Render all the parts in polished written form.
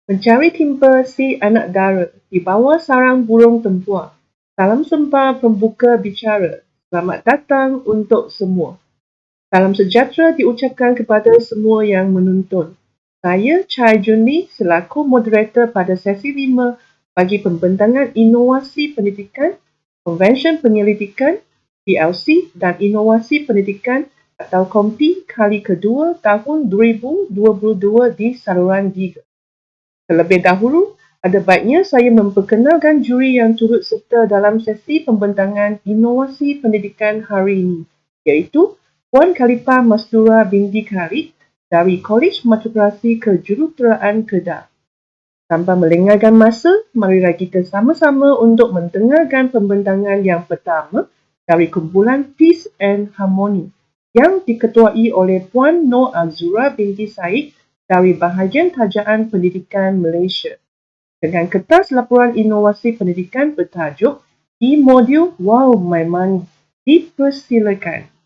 Mencari timpa si anak dara di bawah sarang burung tempua. Salam sembah pembuka bicara. Selamat datang untuk semua. Salam sejahtera diucapkan kepada semua yang menonton. Saya Chai Jun Lee selaku moderator pada sesi 5 bagi Pembentangan Inovasi Pendidikan, Konvensyen Penyelidikan, PLC dan Inovasi Pendidikan atau KOMPI kali kedua tahun 2022 di saluran 3. Terlebih dahulu, ada baiknya saya memperkenalkan juri yang turut serta dalam sesi pembentangan inovasi pendidikan hari ini, iaitu Puan Khalifah Mastura binti Khalid dari Kolej Matrikulasi Kejuruteraan Kedah. Tanpa melengahkan masa, marilah kita sama-sama untuk mendengarkan pembentangan yang pertama dari kumpulan Peace and Harmony yang diketuai oleh Puan Nur Azura binti Said dari Bahagian Tajaan Pendidikan Malaysia dengan kertas laporan inovasi pendidikan bertajuk E-Module Wow My Money. Dipersilakan.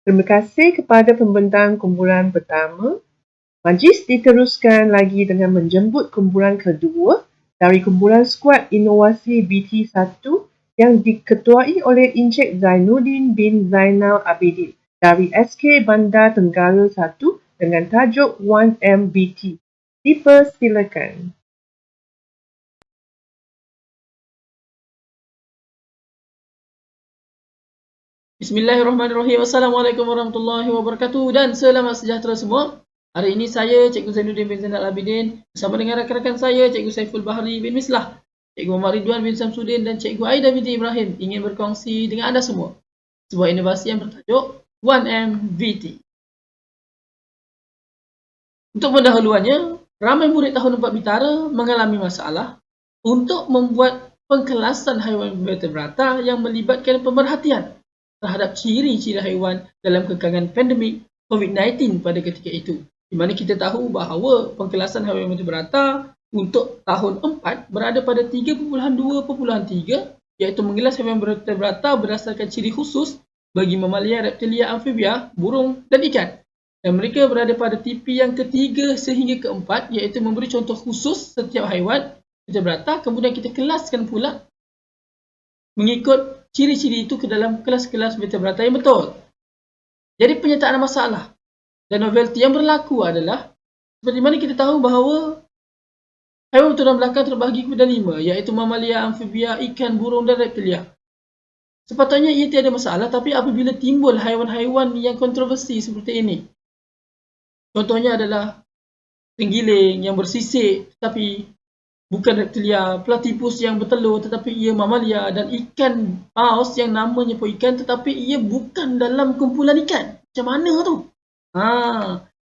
Terima kasih kepada pembentang kumpulan pertama. Majlis diteruskan lagi dengan menjemput kumpulan kedua dari kumpulan skuad inovasi BT1 yang diketuai oleh Encik Zainuddin bin Zainal Abidin dari SK Bandar Tenggara 1 dengan tajuk 1MBT. Dipersilakan. Bismillahirrahmanirrahim. Assalamualaikum warahmatullahi wabarakatuh dan selamat sejahtera semua. Hari ini saya Cikgu Zainuddin bin Zainal Abidin bersama dengan rakan-rakan saya Cikgu Saiful Bahari bin Mislah, Cikgu Muhammad Ridwan bin Samsudin dan Cikgu Aida binti Ibrahim ingin berkongsi dengan anda semua sebuah inovasi yang bertajuk 1MVT. Untuk pendahuluannya, ramai murid tahun 4 Bitara mengalami masalah untuk membuat pengkelasan haiwan vertebrata yang melibatkan pemerhatian terhadap ciri-ciri haiwan dalam kekangan pandemik COVID-19 pada ketika itu. Di mana kita tahu bahawa pengkelasan haiwan vertebrata untuk tahun 4 berada pada 3.2.3 iaitu mengelas haiwan vertebrata berdasarkan ciri khusus bagi mamalia, reptilia, amfibia, burung dan ikan. Dan mereka berada pada tipi yang ketiga sehingga keempat iaitu memberi contoh khusus setiap haiwan vertebrata, kemudian kita kelaskan pula mengikut ciri-ciri itu ke dalam kelas-kelas vertebrata yang betul. Jadi penyertaan masalah dan novelty yang berlaku adalah seperti mana kita tahu bahawa haiwan bertulang belakang terbahagi kepada 5 iaitu mamalia, amfibia, ikan, burung dan reptilia. Sepatutnya ia tiada masalah, tapi apabila timbul haiwan-haiwan yang kontroversi seperti ini, contohnya adalah tenggiling yang bersisik tetapi bukan reptilia, platypus yang bertelur tetapi ia mamalia, dan ikan paus yang namanya pun ikan tetapi ia bukan dalam kumpulan ikan. Macam mana tu?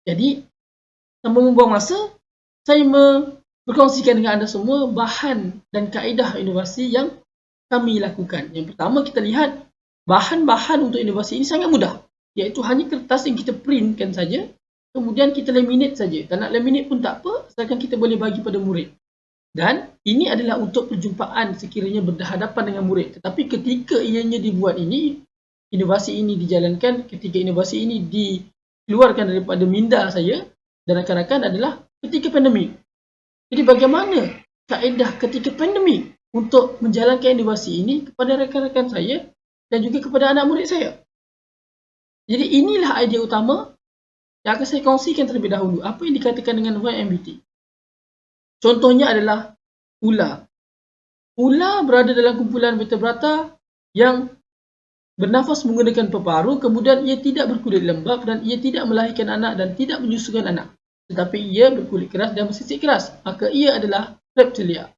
Jadi, tanpa membuang masa, saya berkongsikan dengan anda semua bahan dan kaedah inovasi yang kami lakukan. Yang pertama, kita lihat bahan-bahan untuk inovasi ini sangat mudah, iaitu hanya kertas yang kita printkan saja, kemudian kita laminate saja. Tak nak laminate pun tak apa, asalkan kita boleh bagi pada murid. Dan ini adalah untuk perjumpaan sekiranya berhadapan dengan murid. Tetapi ketika ianya dibuat ini, inovasi ini dijalankan, ketika inovasi ini dikeluarkan daripada minda saya dan rakan-rakan adalah ketika pandemik. Jadi bagaimana kaedah ketika pandemik untuk menjalankan inovasi ini kepada rakan-rakan saya dan juga kepada anak murid saya. Jadi inilah idea utama yang akan saya kongsikan terlebih dahulu. Apa yang dikatakan dengan 1MBT? Contohnya adalah ular. Ular berada dalam kumpulan vertebrata yang bernafas menggunakan peparu, kemudian ia tidak berkulit lembap dan ia tidak melahirkan anak dan tidak menyusukan anak. Tetapi ia berkulit keras dan bersisik keras. Maka ia adalah reptilia.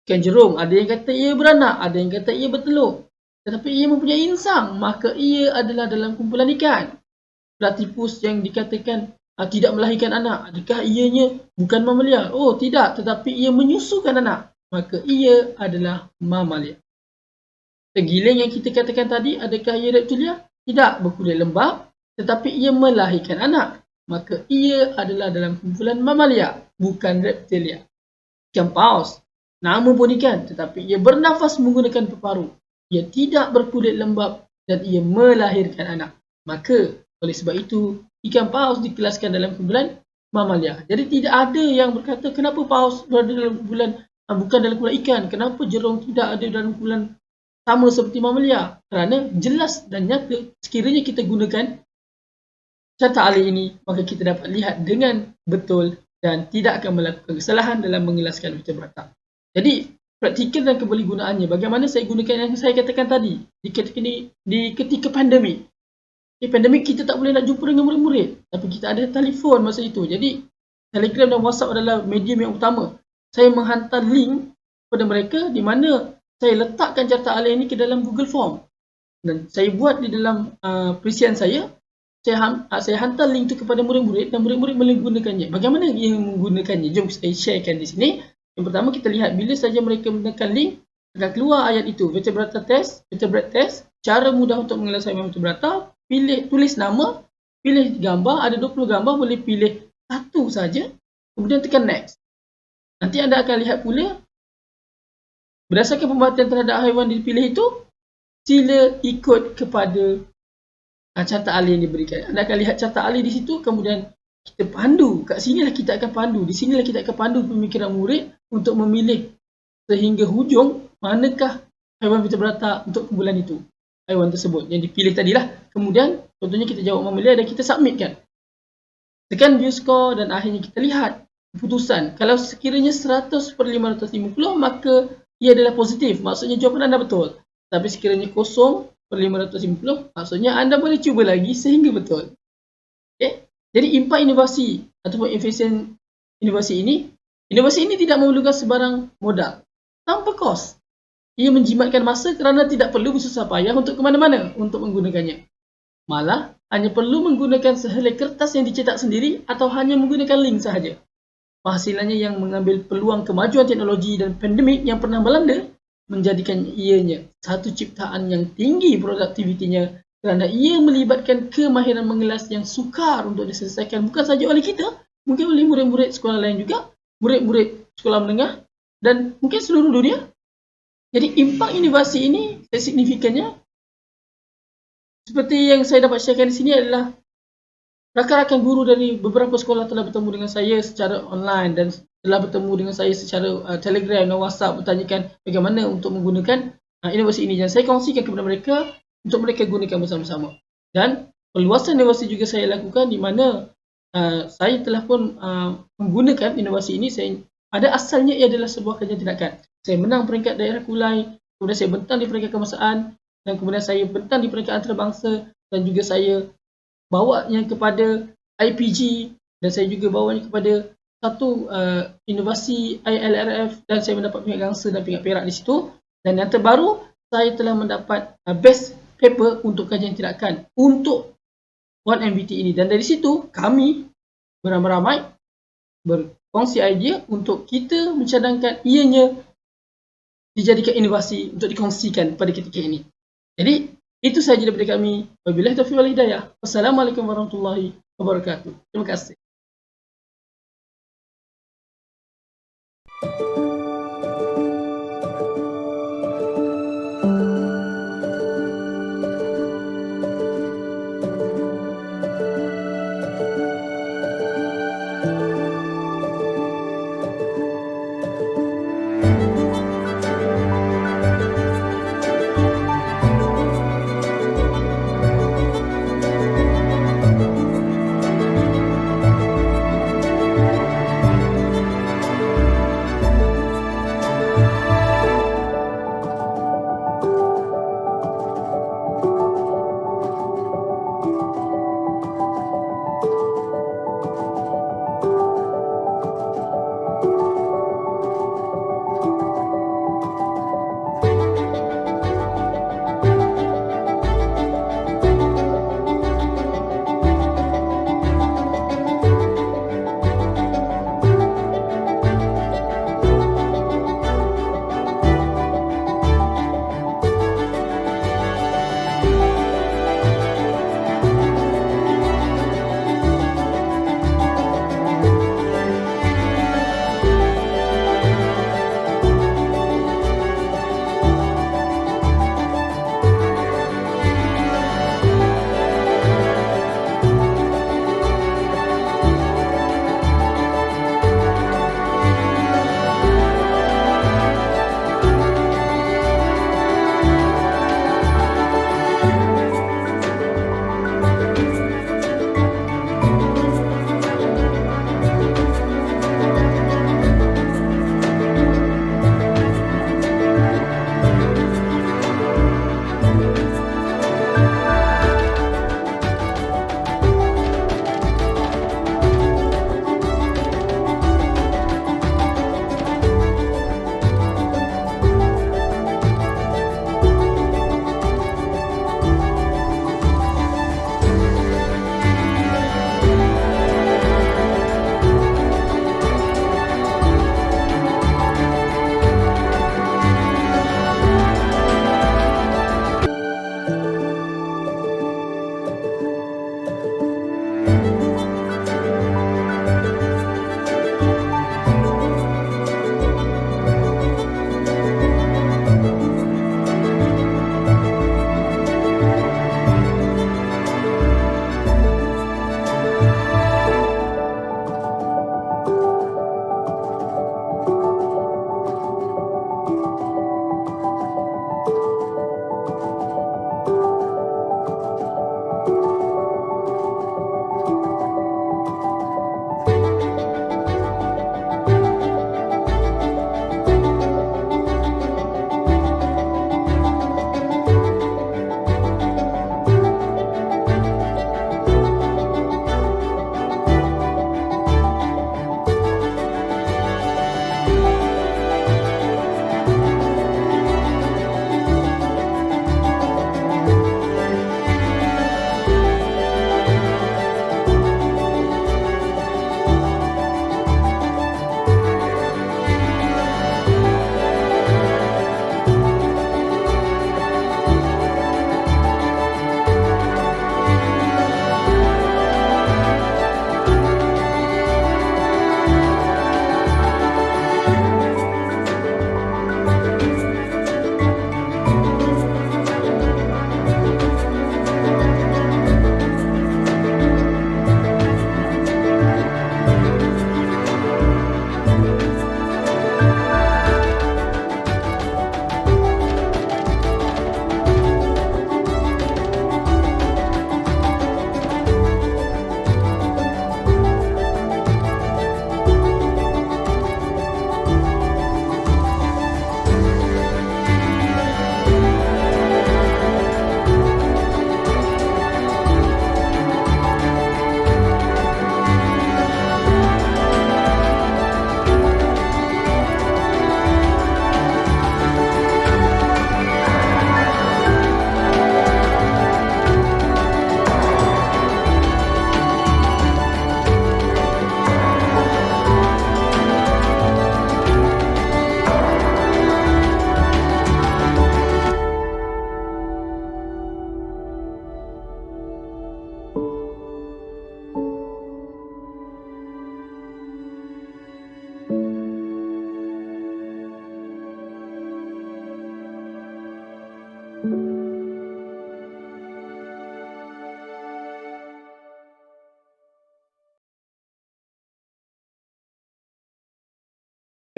Ikan jerung, ada yang kata ia beranak, ada yang kata ia bertelur. Tetapi ia mempunyai insang, maka ia adalah dalam kumpulan ikan. Platypus yang dikatakan tidak melahirkan anak, adakah ianya bukan mamalia? Oh tidak, tetapi ia menyusukan anak, maka ia adalah mamalia. Tenggiling yang kita katakan tadi, adakah ia reptilia? Tidak, berkulit lembap, tetapi ia melahirkan anak, maka ia adalah dalam kumpulan mamalia, bukan reptilia. Ikan paus, nama pun ikan, tetapi ia bernafas menggunakan peparu. Ia tidak berkulit lembap dan ia melahirkan anak, maka oleh sebab itu ikan paus dikelaskan dalam kumpulan mamalia. Jadi tidak ada yang berkata kenapa paus berada dalam kumpulan bukan dalam kumpulan ikan, kenapa jerung tidak ada dalam kumpulan sama seperti mamalia. Kerana jelas dan nyata sekiranya kita gunakan carta alih ini, maka kita dapat lihat dengan betul dan tidak akan melakukan kesalahan dalam mengelaskan vertebrata. Jadi praktikal dan kebolehgunaannya, bagaimana saya gunakan yang saya katakan tadi di ketika pandemik. Pandemik kita tak boleh nak jumpa dengan murid-murid, tapi kita ada telefon masa itu. Jadi Telegram dan WhatsApp adalah medium yang utama. Saya menghantar link kepada mereka di mana saya letakkan carta alih ini ke dalam Google Form. Dan saya buat di dalam perisian saya hantar link itu kepada murid-murid dan murid-murid boleh menggunakannya. Bagaimana ia menggunakannya? Jom saya sharekan di sini. Yang pertama kita lihat bila saja mereka menekan link, akan keluar ayat itu, vertebrate test, cara mudah untuk mengelas haiwan vertebrata. Pilih, tulis nama, pilih gambar, ada 20 gambar, boleh pilih satu saja, kemudian tekan next. Nanti anda akan lihat pula, berdasarkan pemerhatian terhadap haiwan dipilih itu, sila ikut kepada carta ahli yang diberikan. Anda akan lihat carta ahli di situ, kemudian kita pandu. Kat sinilah kita akan pandu. Di sinilah kita akan pandu pemikiran murid untuk memilih sehingga hujung manakah haiwan vertebrata untuk kumpulan itu. Haiwan tersebut yang dipilih tadilah. Kemudian contohnya kita jawab memilih dan kita submitkan. Tekan view score dan akhirnya kita lihat keputusan. Kalau sekiranya 100/550 maka ia adalah positif. Maksudnya jawapan anda betul. Tapi sekiranya 0/550 maksudnya anda boleh cuba lagi sehingga betul. Okay? Jadi impact inovasi ataupun efisien inovasi ini tidak memerlukan sebarang modal. Tanpa kos. Ia menjimatkan masa kerana tidak perlu bersusah payah untuk ke mana-mana untuk menggunakannya. Malah, hanya perlu menggunakan sehelai kertas yang dicetak sendiri atau hanya menggunakan link sahaja. Penghasilannya yang mengambil peluang kemajuan teknologi dan pandemik yang pernah melanda menjadikan ianya satu ciptaan yang tinggi produktivitinya kerana ia melibatkan kemahiran mengelas yang sukar untuk diselesaikan bukan sahaja oleh kita, mungkin oleh murid-murid sekolah lain juga, murid-murid sekolah menengah dan mungkin seluruh dunia. Jadi impak inovasi ini signifikannya seperti yang saya dapat sharekan di sini adalah rakan-rakan guru dari beberapa sekolah telah bertemu dengan saya secara online dan telah bertemu dengan saya secara Telegram dan WhatsApp bertanyakan bagaimana untuk menggunakan inovasi ini dan saya kongsikan kepada mereka untuk mereka gunakan bersama-sama. Dan perluasan inovasi juga saya lakukan di mana saya telah pun menggunakan inovasi ini. Pada asalnya ia adalah sebuah kajian tindakan. Saya menang peringkat daerah Kulai, kemudian saya bentang di peringkat kebangsaan dan kemudian saya bentang di peringkat antarabangsa dan juga saya bawanya kepada IPG dan saya juga bawanya kepada satu inovasi ILRF dan saya mendapat peringkat gangsa dan peringkat perak di situ. Dan yang terbaru, saya telah mendapat best paper untuk kajian tindakan untuk 1MBT ini. Dan dari situ, kami beramai-ramai berkongsi idea untuk kita mencadangkan ianya dijadikan inovasi untuk dikongsikan pada ketika ini. Jadi, itu sahaja daripada kami. Wabillahi taufiq wal hidayah. Wassalamualaikum warahmatullahi wabarakatuh. Terima kasih.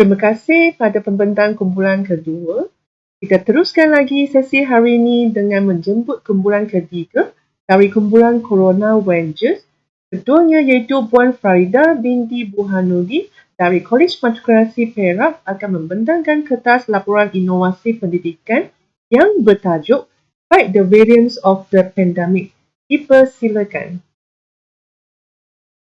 Terima kasih pada pembentang kumpulan kedua. Kita teruskan lagi sesi hari ini dengan menjemput kumpulan ketiga dari kumpulan Corona Ventures. Ketuanya iaitu Puan Farida binti Burhanuddin dari Kolej Matrikulasi Perak akan membentangkan kertas laporan inovasi pendidikan yang bertajuk Fight the Variants of the Pandemic. Dipersilakan.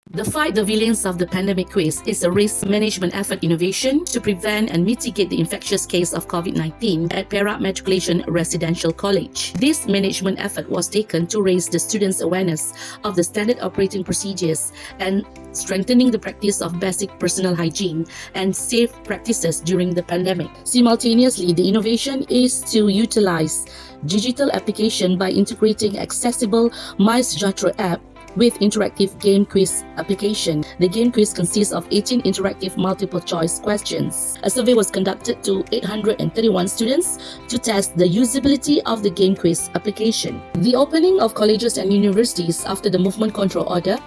The Fight the Variants of the Pandemic quiz is a risk management effort innovation to prevent and mitigate the infectious case of COVID-19 at Perak Matriculation Residential College. This management effort was taken to raise the students' awareness of the standard operating procedures and strengthening the practice of basic personal hygiene and safe practices during the pandemic. Simultaneously, the innovation is to utilize digital application by integrating accessible MySejahtera app with interactive game quiz application. The game quiz consists of 18 interactive multiple choice questions. A survey was conducted to 831 students to test the usability of the game quiz application. The opening of colleges and universities after the movement control order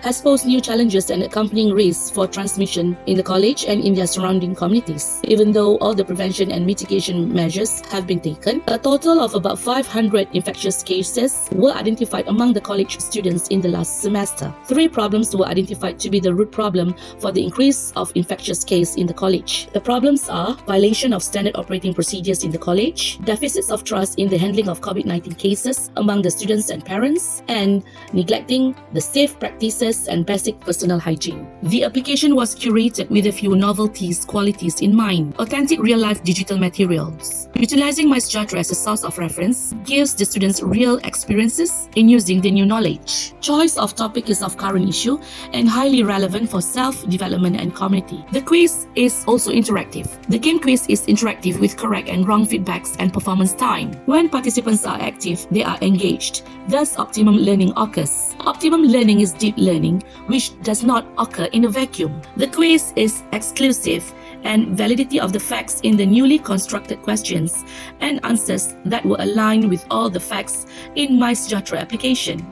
has posed new challenges and accompanying risks for transmission in the college and in their surrounding communities. Even though all the prevention and mitigation measures have been taken, a total of about 500 infectious cases were identified among the college students in the last semester. 3 problems were identified to be the root problem for the increase of infectious case in the college. The problems are violation of standard operating procedures in the college, deficits of trust in the handling of COVID-19 cases among the students and parents, and neglecting the safe practices and basic personal hygiene. The application was curated with a few novelties qualities in mind. Authentic real-life digital materials. Utilizing MySejahtera as a source of reference gives the students real experiences in using the new knowledge. Choice of topic is of current issue and highly relevant for self-development and community. The quiz is also interactive. The game quiz is interactive with correct and wrong feedbacks and performance time. When participants are active, they are engaged. Thus, optimum learning occurs. Optimum learning is deep learning, which does not occur in a vacuum. The quiz is exclusive and validity of the facts in the newly constructed questions and answers that were aligned with all the facts in MySejahtera application.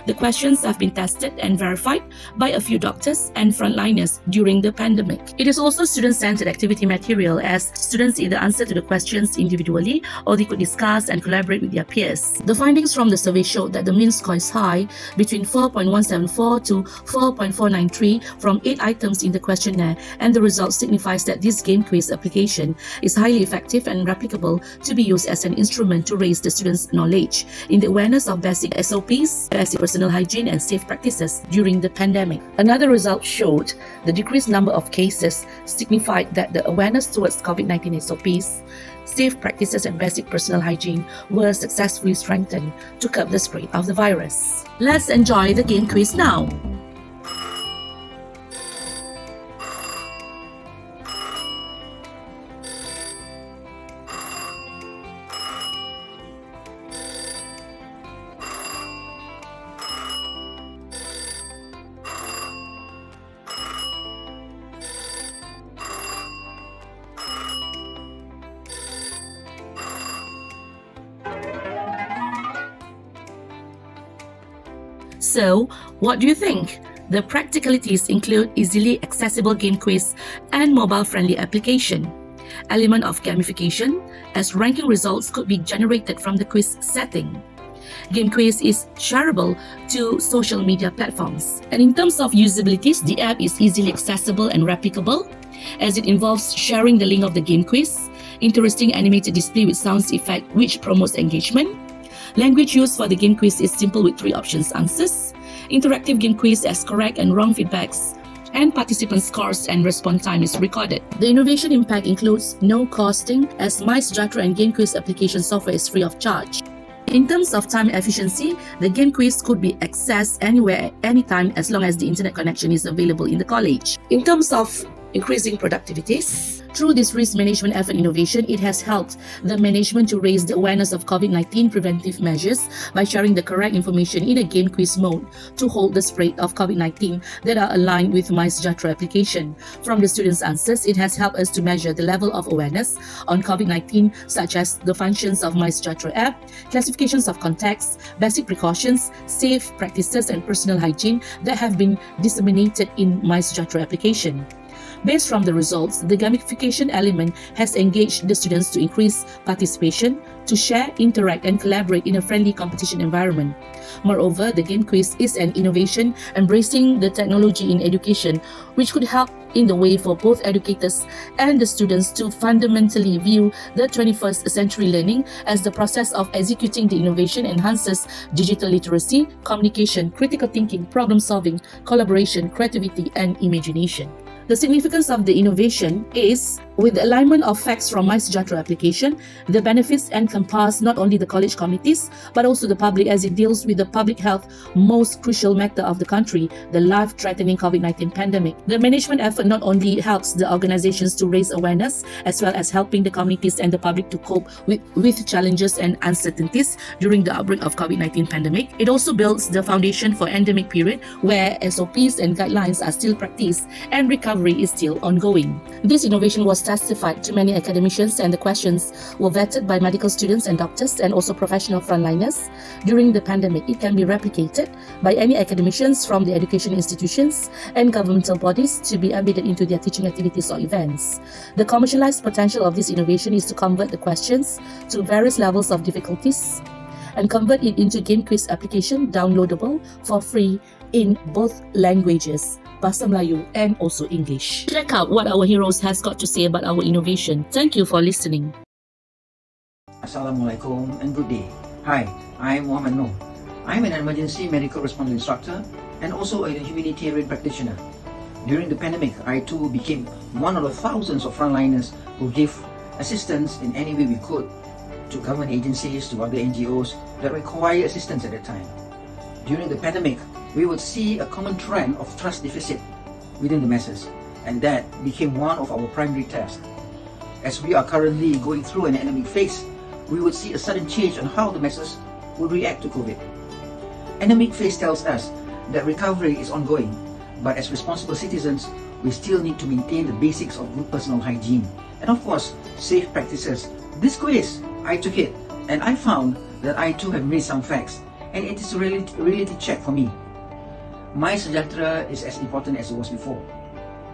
The questions have been tested and verified by a few doctors and frontliners during the pandemic. It is also student-centered activity material as students either answer to the questions individually or they could discuss and collaborate with their peers. The findings from the survey showed that the mean score is high, between 4.174 to 4.493 from 8 items in the questionnaire, and the result signifies that this game quiz application is highly effective and replicable to be used as an instrument to raise the students' knowledge in the awareness of basic SOPs, basic personal hygiene and safe practices during the pandemic. Another result showed the decreased number of cases signified that the awareness towards COVID-19 SOPs, safe practices and basic personal hygiene were successfully strengthened to curb the spread of the virus. Let's enjoy the game quiz now. So, what do you think? The practicalities include easily accessible game quiz and mobile-friendly application. Element of gamification, as ranking results could be generated from the quiz setting. Game quiz is shareable to social media platforms. And in terms of usabilities, the app is easily accessible and replicable, as it involves sharing the link of the game quiz, interesting animated display with sounds effect which promotes engagement. Language used for the game quiz is simple with 3 options answers. Interactive game quiz as correct and wrong feedbacks, and participant scores and response time is recorded. The innovation impact includes no costing, as MySejahtera and game quiz application software is free of charge. In terms of time efficiency, the game quiz could be accessed anywhere, anytime, as long as the internet connection is available in the college. In terms of increasing productivities, through this risk management effort innovation, it has helped the management to raise the awareness of COVID-19 preventive measures by sharing the correct information in a game quiz mode to hold the spread of COVID-19 that are aligned with MySejahtera application. From the students' answers, it has helped us to measure the level of awareness on COVID-19, such as the functions of MySejahtera app, classifications of contacts, basic precautions, safe practices and personal hygiene that have been disseminated in MySejahtera application. Based from the results, the gamification element has engaged the students to increase participation, to share, interact, and collaborate in a friendly competition environment. Moreover, the game quiz is an innovation embracing the technology in education, which could help in the way for both educators and the students to fundamentally view the 21st century learning as the process of executing the innovation enhances digital literacy, communication, critical thinking, problem solving, collaboration, creativity, and imagination. The significance of the innovation is, with the alignment of facts from MySejahtera application, the benefits encompass not only the college committees, but also the public as it deals with the public health most crucial matter of the country, the life-threatening COVID-19 pandemic. The management effort not only helps the organizations to raise awareness, as well as helping the communities and the public to cope with challenges and uncertainties during the outbreak of COVID-19 pandemic. It also builds the foundation for endemic period, where SOPs and guidelines are still practiced and recovery is still ongoing. This innovation was testified to many academicians, and the questions were vetted by medical students and doctors and also professional frontliners. During the pandemic, it can be replicated by any academicians from the education institutions and governmental bodies to be embedded into their teaching activities or events. The commercialized potential of this innovation is to convert the questions to various levels of difficulties and convert it into game quiz application downloadable for free in both languages, Bahasa Melayu and also English. Check out what our heroes has got to say about our innovation. Thank you for listening. Assalamualaikum and good day. Hi, I'm Muhammad Noor. I'm an emergency medical response instructor and also a humanitarian practitioner. During the pandemic, I too became one of the thousands of frontliners who gave assistance in any way we could to government agencies, to other NGOs that require assistance at that time. During the pandemic, we would see a common trend of trust deficit within the masses, and that became one of our primary tasks. As we are currently going through an endemic phase, we would see a sudden change on how the masses would react to COVID. Endemic phase tells us that recovery is ongoing, but as responsible citizens, we still need to maintain the basics of good personal hygiene and of course, safe practices. This quiz, I took it, and I found that I too have missed some facts, and it is a reality check for me. MySejahtera is as important as it was before.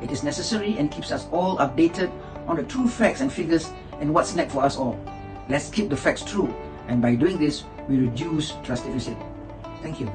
It is necessary and keeps us all updated on the true facts and figures and what's next for us all. Let's keep the facts true, and by doing this, we reduce trust deficit. Thank you.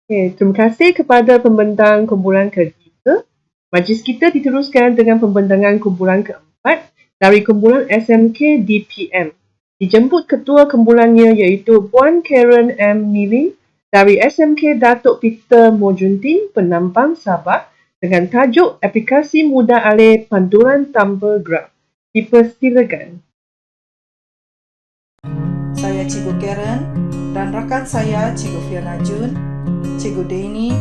Terima kasih kepada pembentang kumpulan ketiga. Majlis kita diteruskan dengan pembentangan kumpulan keempat dari kumpulan SMK DPM. Dijemput ketua kumpulannya iaitu Puan Karen M. Nivin dari SMK Datuk Peter Mojuntin, Penampang, Sabah dengan tajuk Aplikasi Mudah Alih Pantulan Tanpa Graf. Dipersilakan. Saya Cikgu Karen dan rakan saya Cikgu Fiona Jun, Cikgu Deni,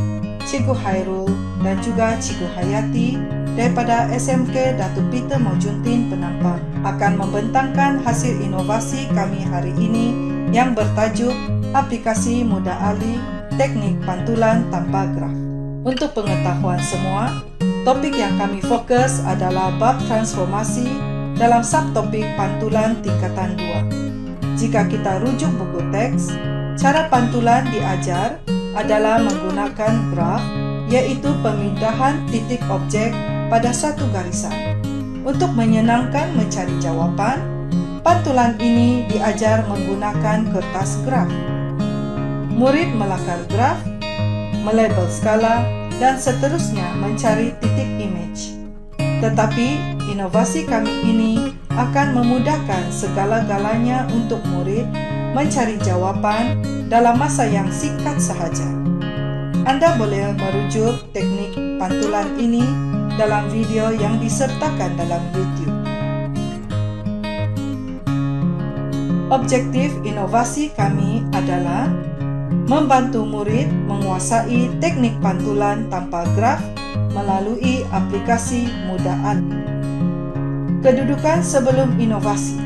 Cikgu Hairul dan juga Cikgu Hayati daripada SMK Datuk Peter Mojuntin, Penampang akan membentangkan hasil inovasi kami hari ini yang bertajuk Aplikasi Mudah Alih Teknik Pantulan Tanpa Graf. Untuk pengetahuan semua, topik yang kami fokus adalah bab transformasi dalam subtopik pantulan tingkatan 2. Jika kita rujuk buku teks, cara pantulan diajar adalah menggunakan graf, iaitu pemindahan titik objek pada satu garisan. Untuk menyenangkan mencari jawapan, pantulan ini diajar menggunakan kertas graf. Murid melakar graf, melabel skala, dan seterusnya mencari titik image. Tetapi, inovasi kami ini akan memudahkan segala-galanya untuk murid mencari jawapan dalam masa yang singkat sahaja. Anda boleh merujuk teknik pantulan ini dalam video yang disertakan dalam YouTube. Objektif inovasi kami adalah membantu murid menguasai teknik pantulan tanpa graf melalui aplikasi Mudah Alih. Kedudukan sebelum inovasi.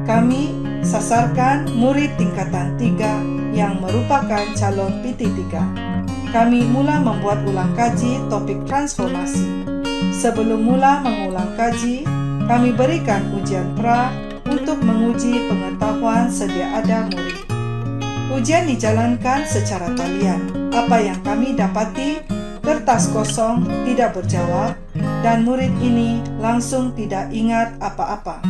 Kami sasarkan murid tingkatan 3 yang merupakan calon PT3. Kami mula membuat ulang kaji topik transformasi. Sebelum mula mengulang kaji, kami berikan ujian pra untuk menguji pengetahuan sedia ada murid. Ujian dijalankan secara talian. Apa yang kami dapati, kertas kosong tidak berjawab dan murid ini langsung tidak ingat apa-apa.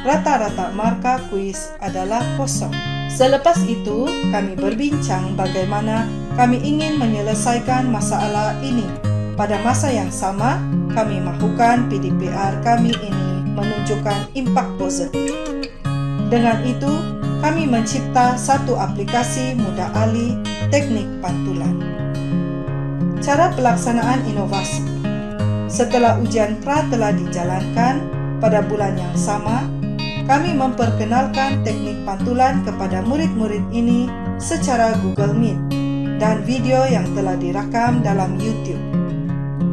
Rata-rata markah kuis adalah kosong. Selepas itu, kami berbincang bagaimana kami ingin menyelesaikan masalah ini. Pada masa yang sama, kami mahukan PDPR kami ini menunjukkan impak positif. Dengan itu, kami mencipta satu aplikasi Mudah Alih Teknik Pantulan. Cara pelaksanaan inovasi. Setelah ujian pra telah dijalankan pada bulan yang sama, kami memperkenalkan teknik pantulan kepada murid-murid ini secara Google Meet dan video yang telah direkam dalam YouTube.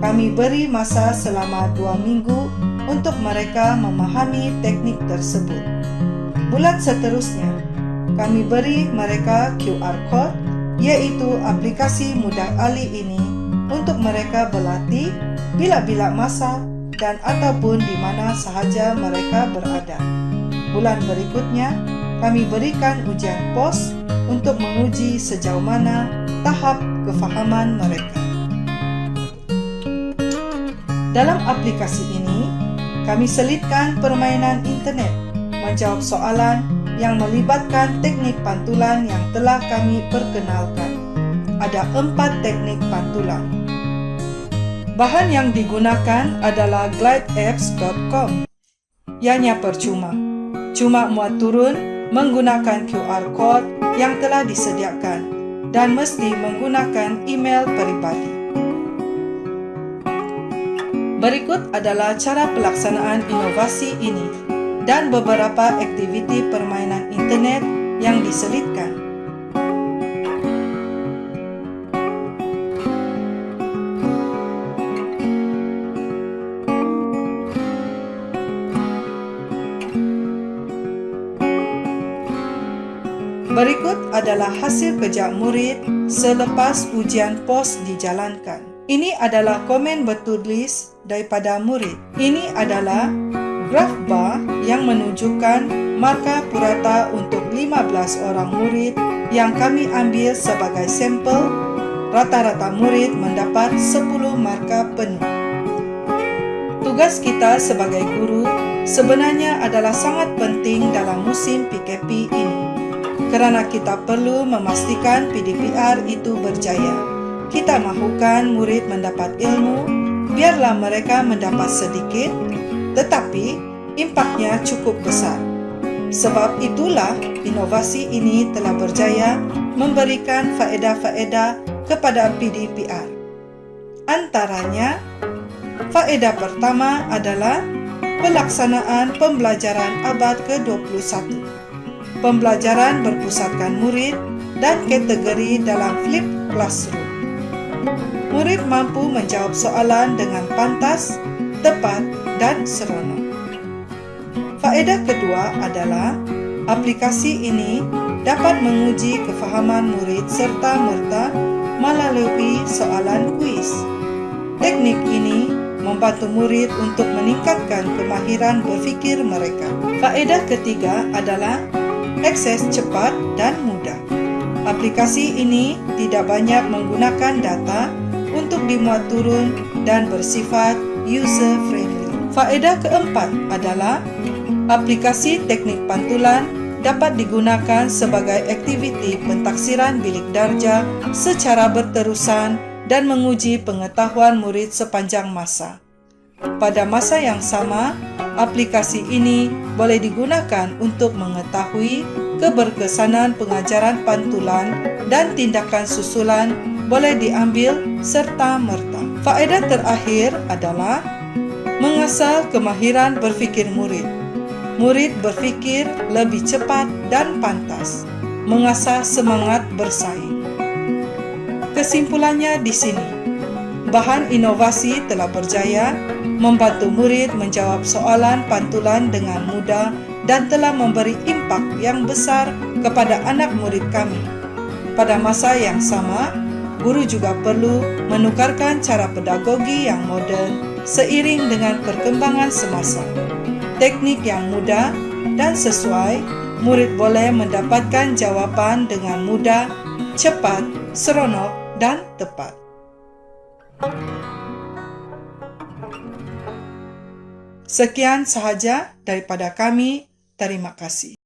Kami beri masa selama 2 minggu untuk mereka memahami teknik tersebut. Bulan seterusnya, kami beri mereka QR Code, yaitu aplikasi Mudah Alih ini untuk mereka berlatih bila-bila masa dan ataupun di mana sahaja mereka berada. Bulan berikutnya, kami berikan ujian pos untuk menguji sejauh mana tahap kefahaman mereka. Dalam aplikasi ini, kami selitkan permainan internet, menjawab soalan yang melibatkan teknik pantulan yang telah kami perkenalkan. Ada 4 teknik pantulan. Bahan yang digunakan adalah glideapps.com. Ianya percuma. Cuma muat turun menggunakan QR Code yang telah disediakan dan mesti menggunakan email peribadi. Berikut adalah cara pelaksanaan inovasi ini dan beberapa aktiviti permainan internet yang diselitkan. Berikut adalah hasil kerja murid selepas ujian pos dijalankan. Ini adalah komen bertulis daripada murid. Ini adalah graf bar yang menunjukkan markah purata untuk 15 orang murid yang kami ambil sebagai sampel. Rata-rata murid mendapat 10 markah penuh. Tugas kita sebagai guru sebenarnya adalah sangat penting dalam musim PKP ini, kerana kita perlu memastikan PDPR itu berjaya. kita mahukan murid mendapat ilmu, biarlah mereka mendapat sedikit, tetapi impaknya cukup besar. Sebab itulah inovasi ini telah berjaya memberikan faedah-faedah kepada PDPR. Antaranya, faedah pertama adalah pelaksanaan pembelajaran abad ke-21. Pembelajaran berpusatkan murid dan kategori dalam flip classroom. Murid mampu menjawab soalan dengan pantas, tepat, dan seronok. Faedah kedua adalah aplikasi ini dapat menguji kefahaman murid serta-merta melalui soalan kuis. Teknik ini membantu murid untuk meningkatkan kemahiran berfikir mereka. Faedah ketiga adalah akses cepat dan mudah. Aplikasi ini tidak banyak menggunakan data untuk dimuat turun dan bersifat user-friendly. Faedah keempat adalah aplikasi teknik pantulan dapat digunakan sebagai aktiviti pentaksiran bilik darjah secara berterusan dan menguji pengetahuan murid sepanjang masa. Pada masa yang sama, aplikasi ini boleh digunakan untuk mengetahui keberkesanan pengajaran pantulan dan tindakan susulan boleh diambil serta-merta. Faedah terakhir adalah mengasah kemahiran berfikir murid. Murid berfikir lebih cepat dan pantas, mengasah semangat bersaing. Kesimpulannya di sini, bahan inovasi telah berjaya membantu murid menjawab soalan pantulan dengan mudah dan telah memberi impak yang besar kepada anak murid kami. Pada masa yang sama, guru juga perlu menukarkan cara pedagogi yang moden seiring dengan perkembangan semasa. Teknik yang mudah dan sesuai, murid boleh mendapatkan jawaban dengan mudah, cepat, seronok, dan tepat. Sekian sahaja daripada kami. Terima kasih.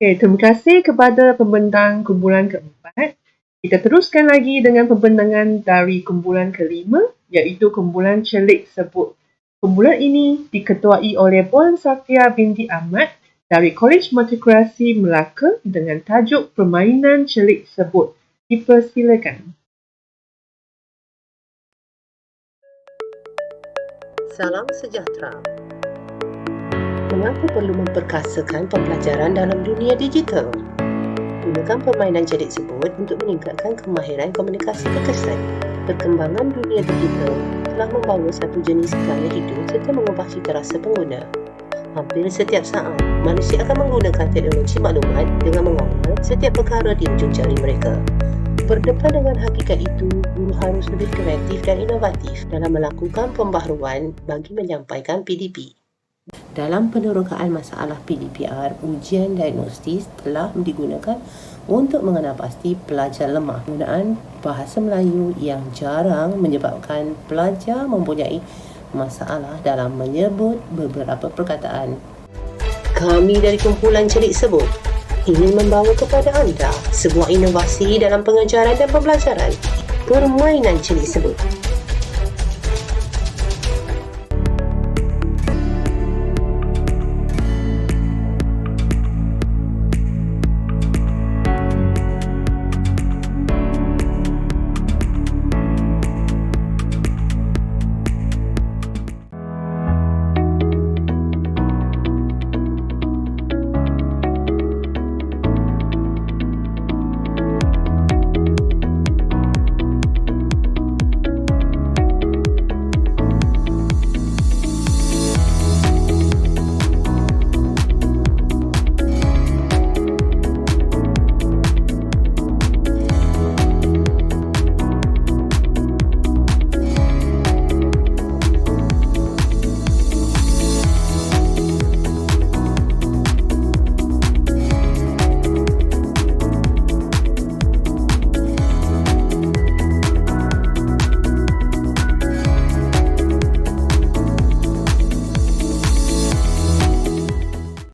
Okay, terima kasih kepada pembentang kumpulan keempat. Kita teruskan lagi dengan pembentangan dari kumpulan kelima, iaitu kumpulan Celik Sebut. Kumpulan ini diketuai oleh Puan Safia binti Ahmad dari Kolej Multikulturasi Melaka dengan tajuk Permainan Celik Sebut. Dipersilakan. Salam sejahtera. Mengapa perlu memperkasakan pembelajaran dalam dunia digital? Gunakan permainan celik sebut untuk meningkatkan kemahiran komunikasi kekesan. Perkembangan dunia digital telah membawa satu jenis gaya hidup serta mengubah cita rasa pengguna. Hampir setiap saat, manusia akan menggunakan teknologi maklumat dengan mengawal setiap perkara di ujung jari mereka. Berdepan dengan hakikat itu, guru harus lebih kreatif dan inovatif dalam melakukan pembaharuan bagi menyampaikan PDP. Dalam penerokaan masalah PDPR, ujian diagnostis telah digunakan untuk mengenal pasti pelajar lemah. Penggunaan bahasa Melayu yang jarang menyebabkan pelajar mempunyai masalah dalam menyebut beberapa perkataan. Kami dari kumpulan Celik Sebut ingin membawa kepada anda sebuah inovasi dalam pengajaran dan pembelajaran. Permainan Celik Sebut.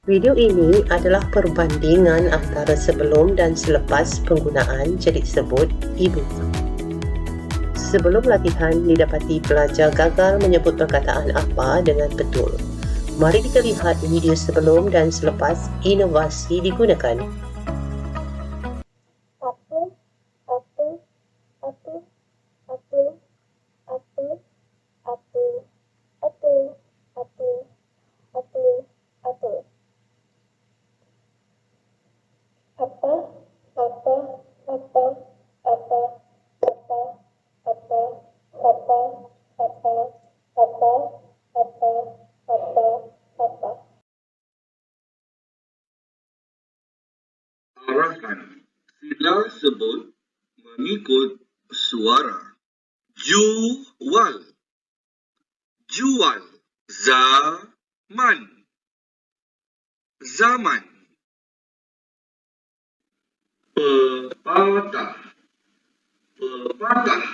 Video ini adalah perbandingan antara sebelum dan selepas penggunaan Celik Sebut e-book. Sebelum latihan, didapati pelajar gagal menyebut perkataan apa dengan betul. Mari kita lihat video sebelum dan selepas inovasi digunakan. Arahan sila sebut mengikut suara. Jual, jual. Zaman, zaman. Pepatah, pepatah.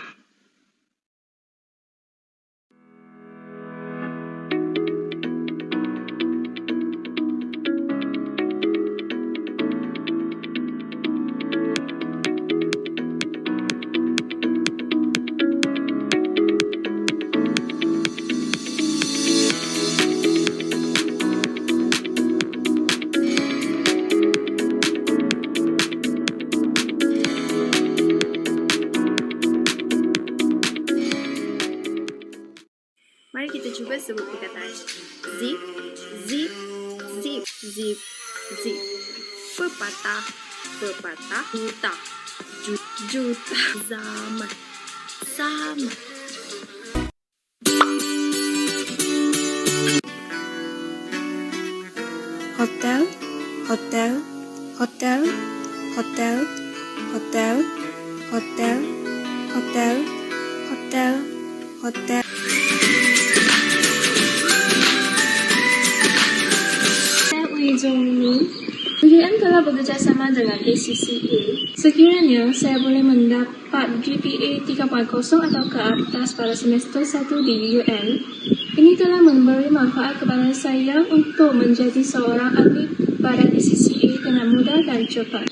Mari kita cuba sebut perkataan zip, zip, zip, zip, zip. Pepatah, pepatah. Juta, juta. Zaman, zaman. Hotel, hotel, hotel, hotel, hotel, hotel, hotel, hotel, hotel. Zoni. UiM telah bekerjasama dengan ACCA. Sekiranya saya boleh mendapat GPA 3.0 atau ke atas pada semester 1 di UiM, ini telah memberi manfaat kepada saya untuk menjadi seorang ahli pada ACCA dan dengan mudah dan cepat.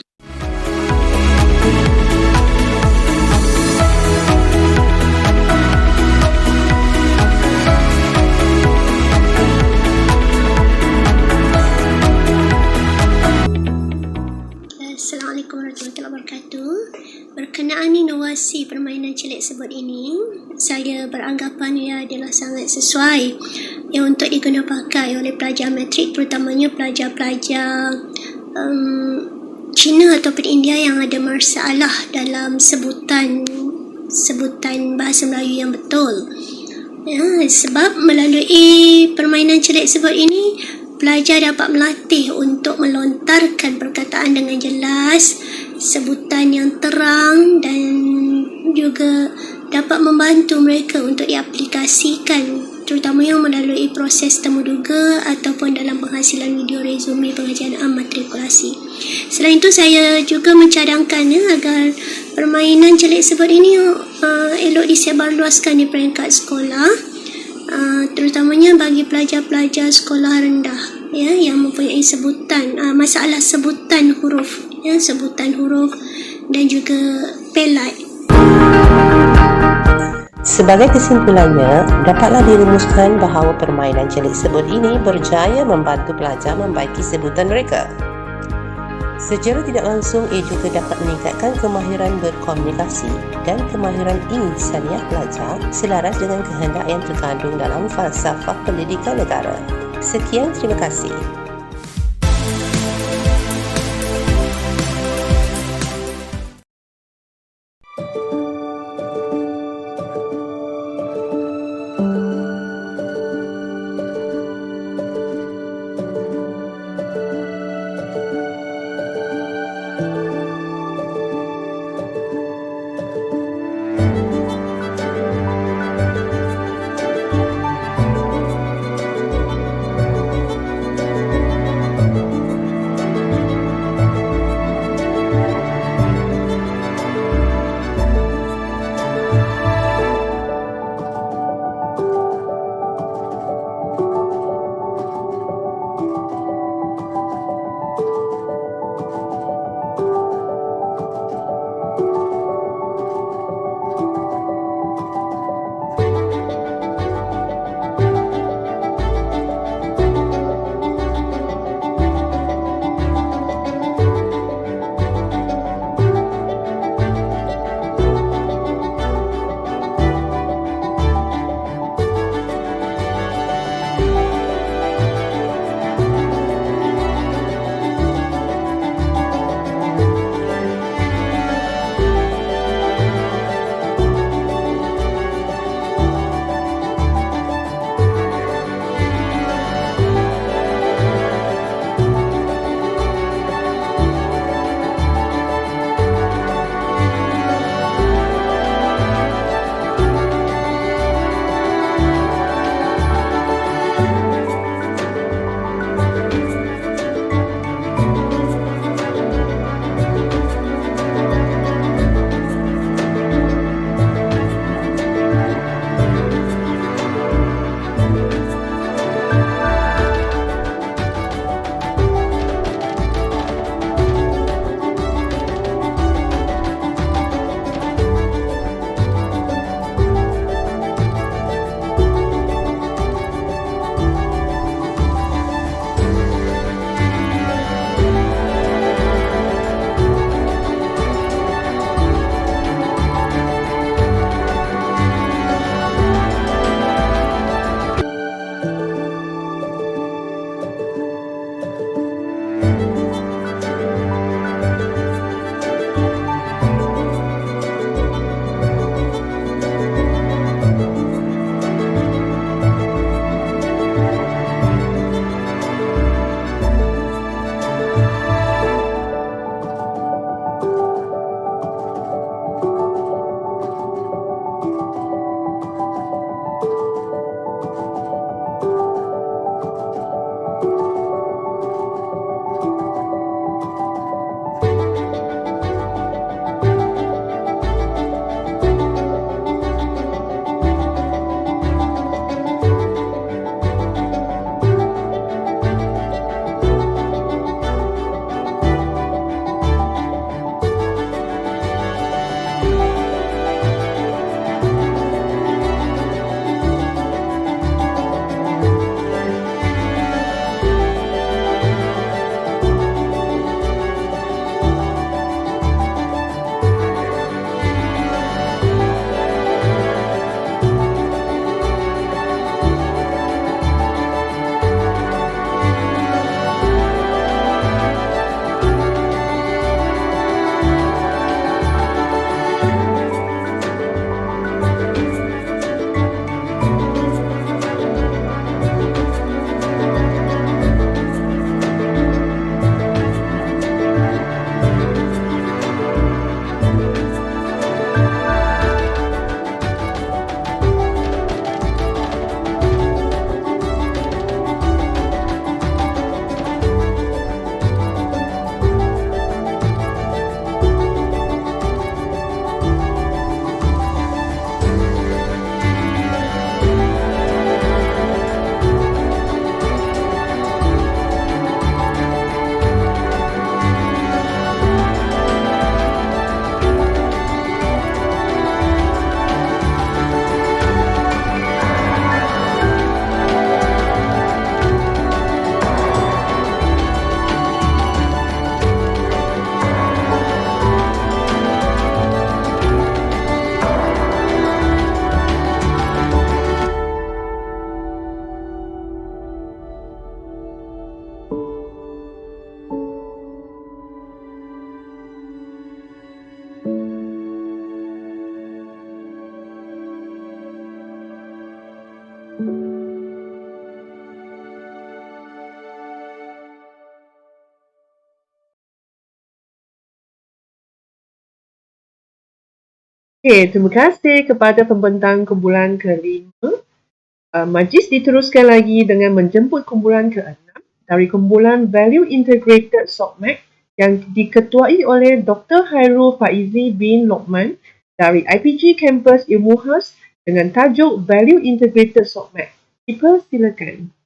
Assalamualaikum warahmatullahi wabarakatuh. Berkenaan inovasi permainan celik sebut ini, saya beranggapan ia adalah sangat sesuai untuk diguna pakai oleh pelajar matrik, terutamanya pelajar-pelajar Cina ataupun India yang ada masalah dalam sebutan bahasa Melayu yang betul. Sebab melalui permainan celik sebut ini, pelajar dapat melatih untuk melontarkan perkataan dengan jelas, sebutan yang terang dan juga dapat membantu mereka untuk diaplikasikan, terutama yang melalui proses temuduga ataupun dalam penghasilan video resume pengajian matrikulasi. Selain itu, saya juga mencadangkan agar permainan celik sebut ini elok disebarluaskan di peringkat sekolah, terutamanya bagi pelajar-pelajar sekolah rendah yang mempunyai sebutan masalah sebutan huruf dan juga pelat. Sebagai kesimpulannya, dapatlah dirumuskan bahawa permainan celik sebut ini berjaya membantu pelajar membaiki sebutan mereka. Secara tidak langsung, ia juga dapat meningkatkan kemahiran berkomunikasi dan kemahiran insaniah pelajar selaras dengan kehendak yang terkandung dalam falsafah pendidikan negara. Sekian, terima kasih. Okey, terima kasih kepada pembentang kumpulan ke-5. Majlis diteruskan lagi dengan menjemput kumpulan ke-6 dari kumpulan Value Integrated SOCMAC yang diketuai oleh Dr. Hairul Faizi bin Lokman dari IPG Kampus Ilmu Khas dengan tajuk Value Integrated SOCMAC. Dipersilakan.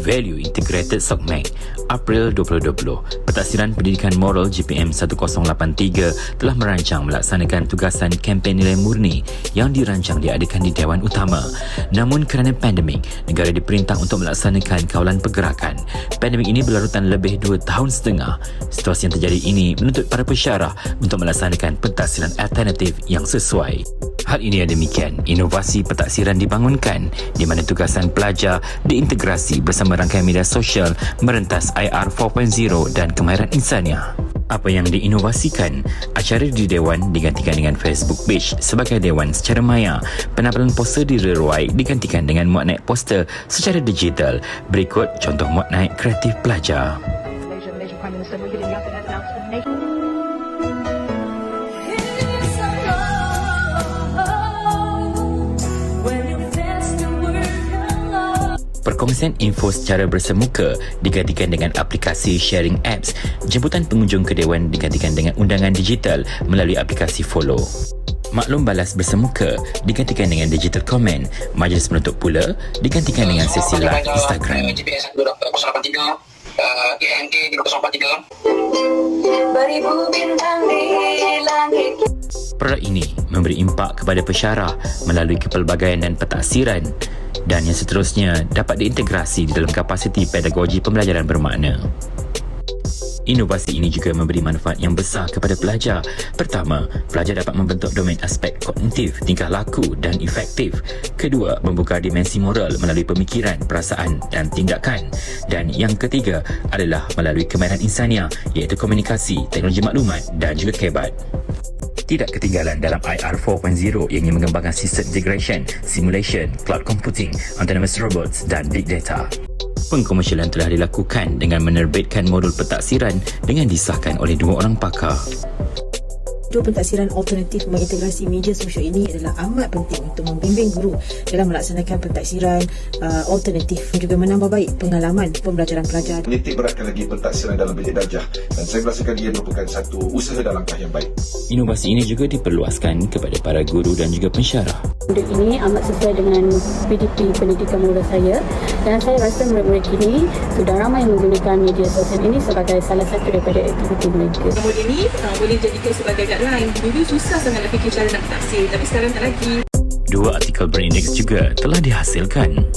Value Integrated SOCMAC, April 2020. Pentaksiran Pendidikan Moral GPM 1083 telah merancang melaksanakan tugasan kempen nilai murni yang dirancang diadakan di Dewan Utama. Namun kerana pandemik, negara diperintah untuk melaksanakan kawalan pergerakan. Pandemik ini berlarutan lebih 2 tahun setengah. Situasi yang terjadi ini menuntut para pesyarah untuk melaksanakan pentaksiran alternatif yang sesuai. Hal ini yang demikian, inovasi pentaksiran dibangunkan di mana tugasan pelajar diintegrasi bersama rangkaian media sosial merentas IR 4.0 dan kemahiran insaniah. Apa yang diinovasikan? Acara di Dewan digantikan dengan Facebook page sebagai Dewan secara maya. Penampilan poster di reruai digantikan dengan muat naik poster secara digital. Berikut contoh muat naik kreatif pelajar. Perkongsian info secara bersemuka digantikan dengan aplikasi sharing apps. Jemputan pengunjung ke Dewan digantikan dengan undangan digital melalui aplikasi Follow. Maklum balas bersemuka digantikan dengan digital comment. Majlis penutup pula digantikan dengan sesi live Instagram. GPS 083, KMK 083. Produk ini memberi impak kepada pesyarah melalui kepelbagaian dan pentaksiran, dan yang seterusnya dapat diintegrasi di dalam kapasiti pedagogi pembelajaran bermakna. Inovasi ini juga memberi manfaat yang besar kepada pelajar. Pertama, pelajar dapat membentuk domain aspek kognitif, tingkah laku dan efektif. Kedua, membuka dimensi moral melalui pemikiran, perasaan dan tindakan. Dan yang ketiga adalah melalui kemahiran insaniah, iaitu komunikasi, teknologi maklumat dan juga kebat. Tidak ketinggalan dalam IR 4.0 yang ingin mengembangkan sistem integration, simulation, cloud computing, autonomous robots dan big data. Pengkomersialan telah dilakukan dengan menerbitkan modul pentaksiran dengan disahkan oleh 2 orang pakar. Modul pentaksiran alternatif mengintegrasi media sosial ini adalah amat penting untuk membimbing guru dalam melaksanakan pentaksiran alternatif dan juga menambah baik pengalaman pembelajaran pelajar. Menitik beratkan lagi pentaksiran dalam bilik darjah dan saya merasakan dia merupakan satu usaha dan langkah yang baik. Inovasi ini juga diperluaskan kepada para guru dan juga pensyarah. Modul ini amat sesuai dengan PDP pendidikan moral saya dan saya rasa murid-murid ini sudah ramai menggunakan media sosial ini sebagai salah satu daripada aktiviti mereka. Modul ini boleh dijadikan sebagai guideline. Dulu susah sangat nak fikir cara nak taksir, tapi sekarang tak lagi. 2 artikel berindeks juga telah dihasilkan.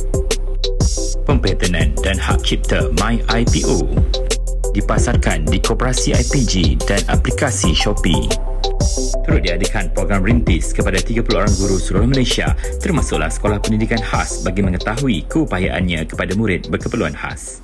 Pempatenan dan hak cipta MyIPO dipasarkan di koperasi IPG dan aplikasi Shopee. Turut diadakan program rintis kepada 30 orang guru seluruh Malaysia, termasuklah sekolah pendidikan khas bagi mengetahui keupayaannya kepada murid berkeperluan khas.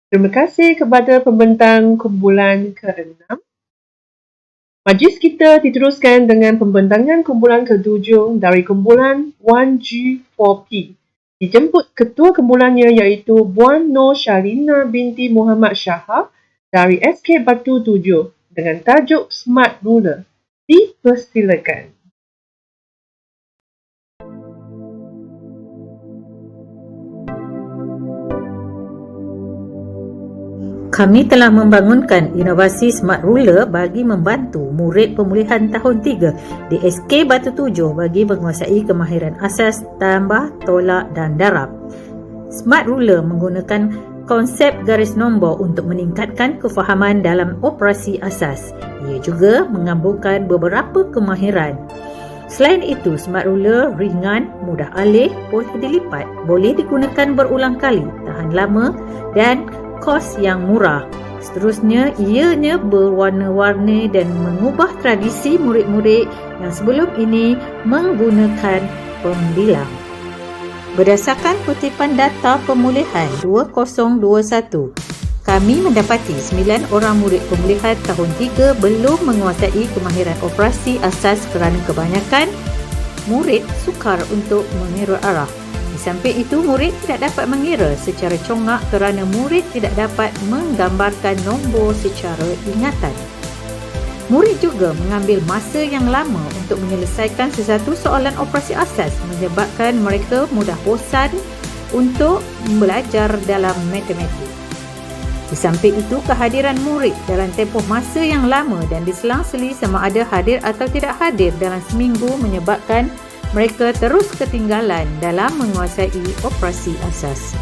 Terima kasih kepada pembentang kumpulan ke-6. Majlis kita diteruskan dengan pembentangan kumpulan ke-7 dari kumpulan 1G4P. Dijemput ketua kumpulannya iaitu Puan Nur Sharina binti Muhammad Shahar dari SK Batu 7 dengan tajuk Smart Ruler. Dipersilakan. Kami telah membangunkan inovasi Smart Ruler bagi membantu murid pemulihan tahun 3 di SK Batu 7 bagi menguasai kemahiran asas, tambah, tolak dan darab. Smart Ruler menggunakan konsep garis nombor untuk meningkatkan kefahaman dalam operasi asas. Ia juga menggabungkan beberapa kemahiran. Selain itu, Smart Ruler ringan, mudah alih, boleh dilipat, boleh digunakan berulang kali, tahan lama dan kos yang murah. Seterusnya, ianya berwarna-warni dan mengubah tradisi murid-murid yang sebelum ini menggunakan pembilang. Berdasarkan kutipan data pemulihan 2021, kami mendapati 9 orang murid pemulihan tahun 3 belum menguasai kemahiran operasi asas kerana kebanyakan murid sukar untuk mengira arah. Di samping itu, murid tidak dapat mengira secara congak kerana murid tidak dapat menggambarkan nombor secara ingatan. Murid juga mengambil masa yang lama untuk menyelesaikan sesuatu soalan operasi asas, menyebabkan mereka mudah bosan untuk belajar dalam matematik. Di samping itu, kehadiran murid dalam tempoh masa yang lama dan diselang-seli sama ada hadir atau tidak hadir dalam seminggu menyebabkan mereka terus ketinggalan dalam menguasai operasi asas.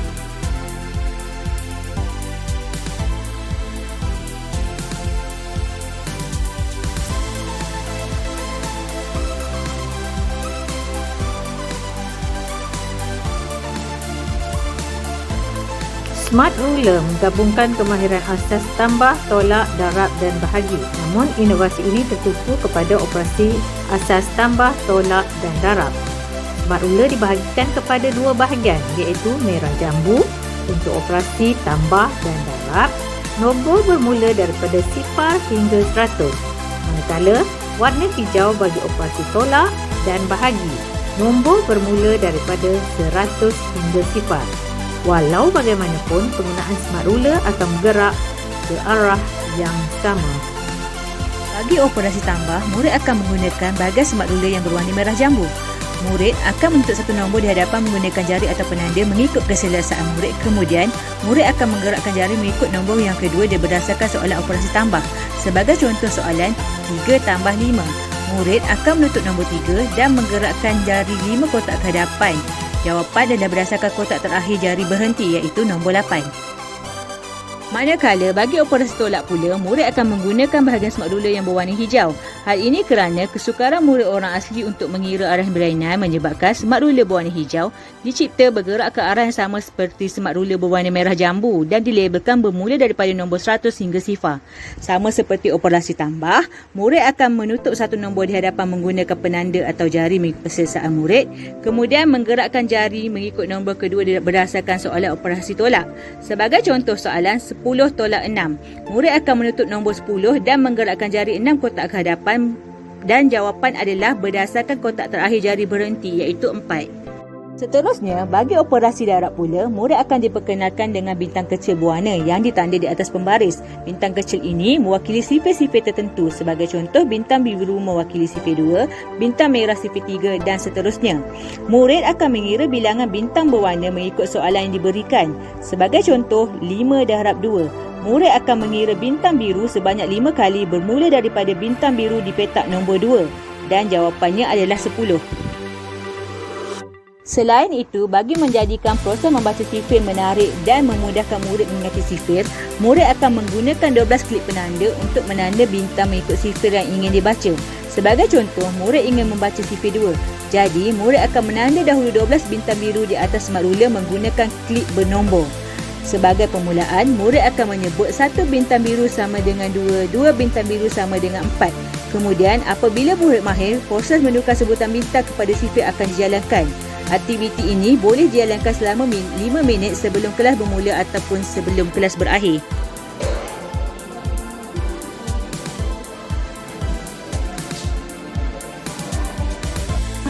Smart Ruler menggabungkan kemahiran asas, tambah, tolak, darab dan bahagi. Namun, inovasi ini tertumpu kepada operasi asas, tambah, tolak dan darab. Smart Ruler dibahagikan kepada dua bahagian iaitu merah jambu untuk operasi tambah dan darab. Nombor bermula daripada 0 hingga 100. Manakala warna hijau bagi operasi tolak dan bahagi. Nombor bermula daripada 100 hingga 0. Walau bagaimanapun, penggunaan Smart Ruler akan bergerak ke arah yang sama. Bagi operasi tambah, murid akan menggunakan bahagian Smart Ruler yang berwarna merah jambu. Murid akan menutup satu nombor di hadapan menggunakan jari atau penanda mengikut keselesaan murid. Kemudian, murid akan menggerakkan jari mengikut nombor yang kedua dia berdasarkan soalan operasi tambah. Sebagai contoh soalan 3 tambah 5, murid akan menutup nombor 3 dan menggerakkan jari 5 kotak ke hadapan. Jawapan adalah berdasarkan kotak terakhir jari berhenti iaitu nombor 8. Manakala bagi operasi tolak pula, murid akan menggunakan bahagian Smart Ruler yang berwarna hijau. Hal ini kerana kesukaran murid orang asli untuk mengira arah berlainan menyebabkan Smart Ruler berwarna hijau dicipta bergerak ke arah yang sama seperti Smart Ruler berwarna merah jambu dan dilabelkan bermula daripada nombor 100 hingga 0. Sama seperti operasi tambah, murid akan menutup satu nombor di hadapan menggunakan penanda atau jari mengikut keselesaan murid, kemudian menggerakkan jari mengikut nombor kedua berdasarkan soalan operasi tolak. Sebagai contoh soalan 10 tolak 6, murid akan menutup nombor 10 dan menggerakkan jari 6 kotak ke hadapan dan jawapan adalah berdasarkan kotak terakhir jari berhenti iaitu 4. Seterusnya, bagi operasi darab pula, murid akan diperkenalkan dengan bintang kecil berwarna yang ditanda di atas pembaris. Bintang kecil ini mewakili sifir-sifir tertentu. Sebagai contoh, bintang biru mewakili sifir 2, bintang merah sifir 3 dan seterusnya. Murid akan mengira bilangan bintang berwarna mengikut soalan yang diberikan. Sebagai contoh, 5 darab 2. Murid akan mengira bintang biru sebanyak 5 kali bermula daripada bintang biru di petak nombor 2 dan jawapannya adalah 10. Selain itu, bagi menjadikan proses membaca sifir menarik dan memudahkan murid mengerti sifir, murid akan menggunakan 12 klik penanda untuk menanda bintang mengikut sifir yang ingin dibaca. Sebagai contoh, murid ingin membaca sifir 2. Jadi, murid akan menanda dahulu 12 bintang biru di atas Smart Ruler menggunakan klik bernombor. Sebagai permulaan, murid akan menyebut 1 bintang biru sama dengan 2, 2 bintang biru sama dengan 4. Kemudian, apabila murid mahir, proses menukar sebutan bintang kepada sifir akan dijalankan. Aktiviti ini boleh dijalankan selama 5 minit sebelum kelas bermula ataupun sebelum kelas berakhir.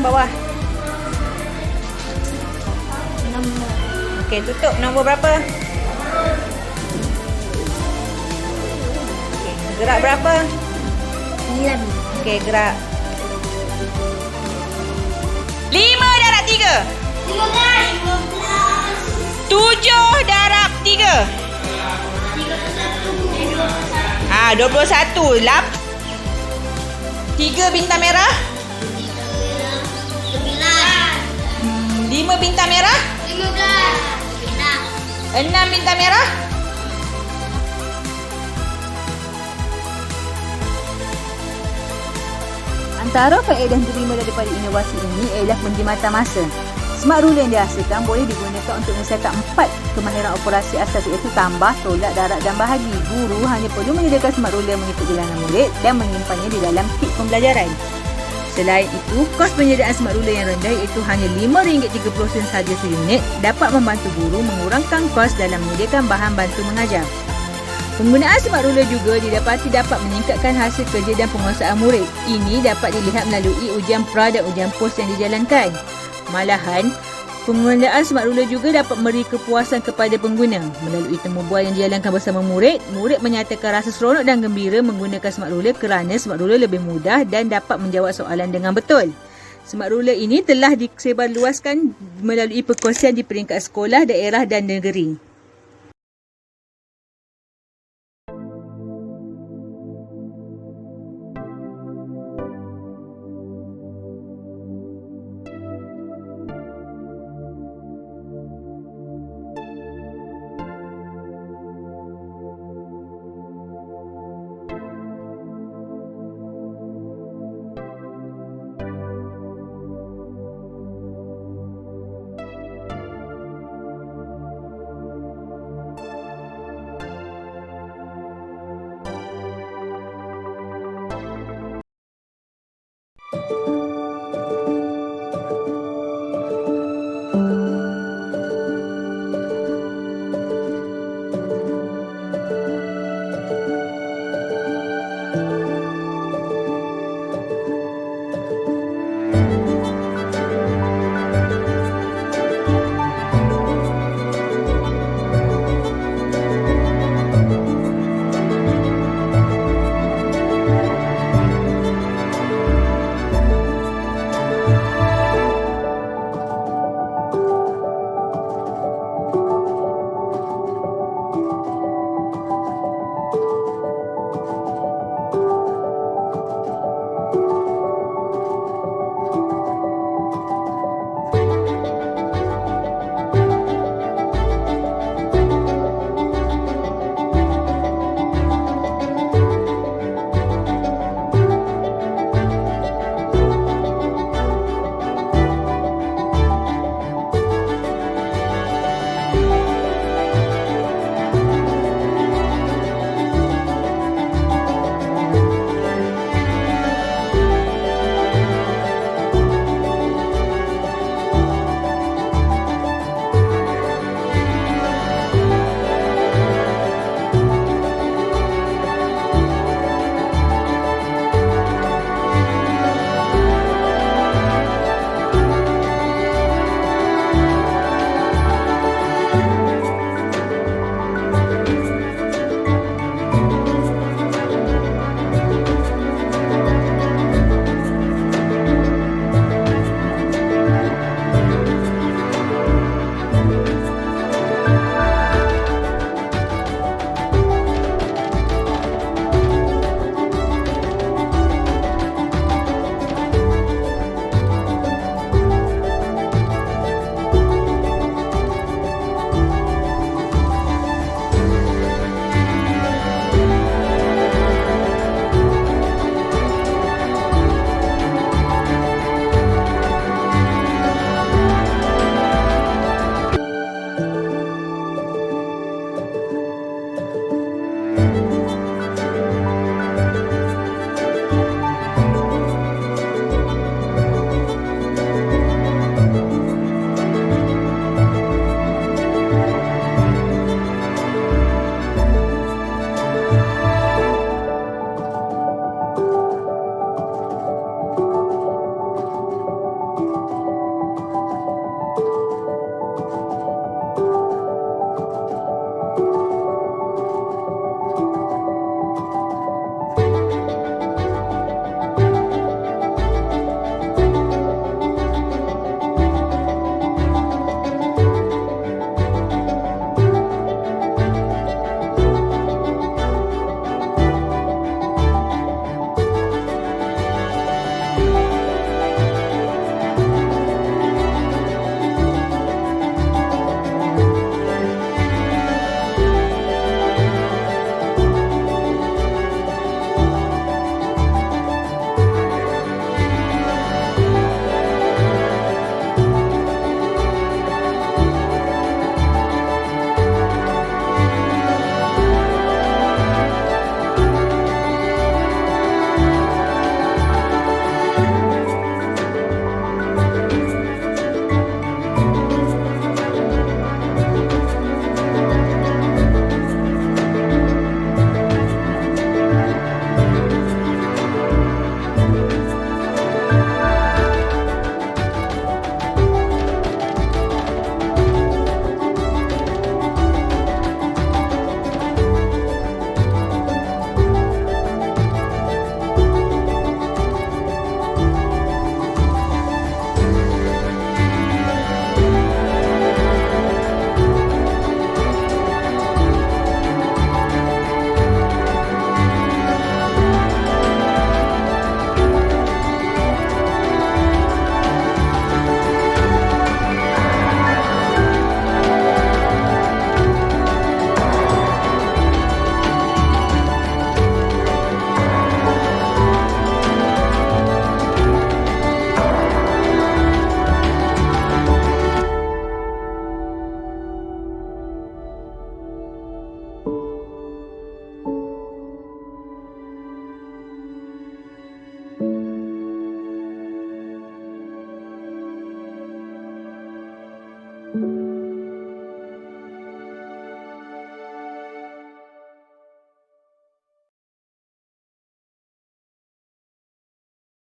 Bawah. Okey, tutup. Nombor berapa? Okey, gerak berapa? 9. Okey, gerak. 5 darab 3. 7 darab 3. 21. 3 bintang merah. 5 bintang merah. 6 bintang merah. Antara faedah yang diterima daripada inovasi ini ialah penjimatan masa. Smart ruler yang dihasilkan boleh digunakan untuk menyelesaikan 4 kemahiran operasi asas iaitu tambah, tolak, darab dan bahagi. Guru hanya perlu menyediakan smart ruler mengikut jalanan murid dan menyimpannya di dalam kit pembelajaran. Selain itu, kos penyediaan smart ruler yang rendah iaitu hanya RM5.30 sahaja seunit dapat membantu guru mengurangkan kos dalam menyediakan bahan bantu mengajar. Penggunaan smart ruler juga didapati dapat meningkatkan hasil kerja dan penguasaan murid. Ini dapat dilihat melalui ujian pra dan ujian pos yang dijalankan. Malahan, penggunaan smart ruler juga dapat memberi kepuasan kepada pengguna. Melalui temu bual yang dijalankan bersama murid, murid menyatakan rasa seronok dan gembira menggunakan smart ruler kerana smart ruler lebih mudah dan dapat menjawab soalan dengan betul. Smart ruler ini telah disebarluaskan melalui perkongsian di peringkat sekolah, daerah dan negeri.